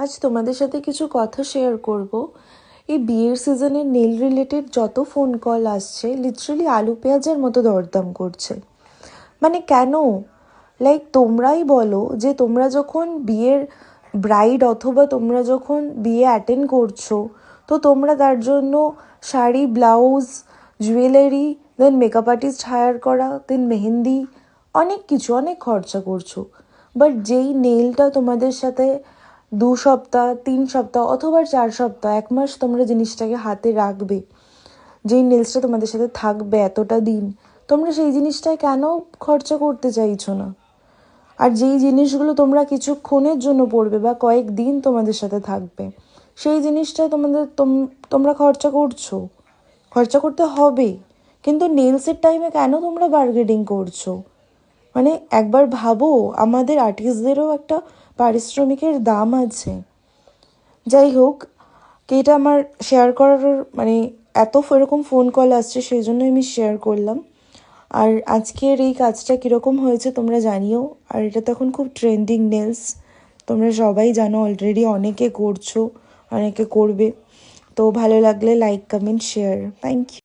আজ তোমাদের সাথে কিছু কথা শেয়ার করব। এই বিয়ের সিজনে নেল রিলেটেড যত ফোন কল আসছে, লিটারালি আলু পেঁয়াজের মতো দরদাম করছে। মানে কেন? লাইক তোমরাই বলো যে তোমরা যখন বিয়ের ব্রাইড অথবা তোমরা যখন বিয়ে অ্যাটেন্ড করছো, তো তোমরা তার জন্য শাড়ি, ব্লাউজ, জুয়েলারি, দেন মেকআপ আর্টিস্ট হায়ার করা, দেন মেহেন্দি, অনেক কিছু, অনেক খরচা করছো। বাট যেই নেলটা তোমাদের সাথে 2 সপ্তাহ, 3 সপ্তাহ অথবা 4 সপ্তাহ, 1 মাস তোমরা জিনিসটাকে হাতে রাখবে, যেই নেলসটা তোমাদের সাথে থাকবে এতটা দিন, তোমরা সেই জিনিসটায় কেন খরচা করতে চাইছো না? আর যেই জিনিসগুলো তোমরা কিছুক্ষণের জন্য পড়বে বা কয়েকদিন তোমাদের সাথে থাকবে, সেই জিনিসটা তোমরা খরচা করছো, খরচা করতে হবে। কিন্তু নেলসের টাইমে কেন তোমরা বার্গেনিং করছো? মানে একবার ভাবো, আমাদের আর্টিস্টদেরও একটা পারিশ্রমিকের দাম আছে। যাই হোক, এটা আমার শেয়ার করার মানে এত এরকম ফোন কল আসছে, সেই জন্য আমি শেয়ার করলাম। আর আজকের এই কাজটা কীরকম হয়েছে তোমরা জানিও। আর এটা তো এখন খুব ট্রেন্ডিং নেলস, তোমরা সবাই জানো অলরেডি, অনেকে করছো, অনেকে করবে। তো ভালো লাগলে like, comment, share. Thank you.